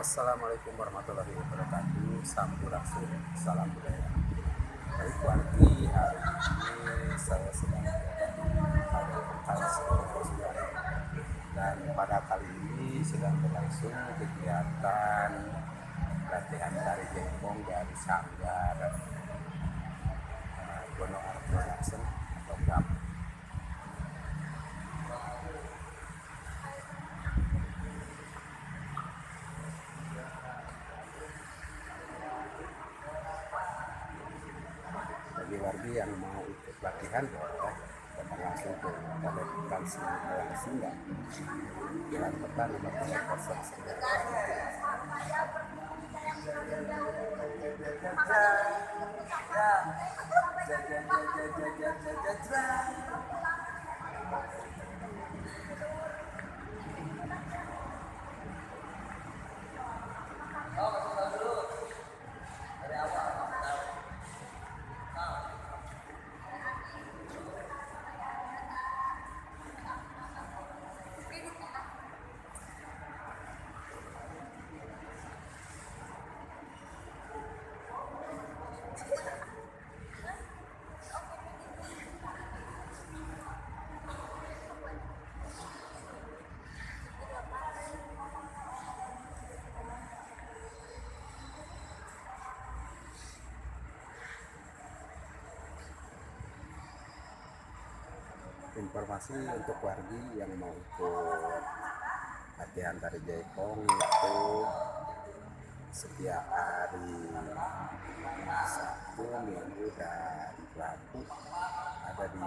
Assalamualaikum warahmatullahi wabarakatuh. Sampurasun, salam budaya. Baik wargi, hari ini saya sedang pada dan pada kali ini sedang berlangsung kegiatan latihan tari jempong dari Sanggar Bono Art Production atau GAP. Bagi wargi yang mau ikut latihan boleh datang langsung ke Balai Hutan Alang Sunda, Jalan Peta nomor 309. Informasi untuk wargi yang mau ikut latihan tari jaipong itu setiap hari Sabtu, Minggu, dan Rabu ada di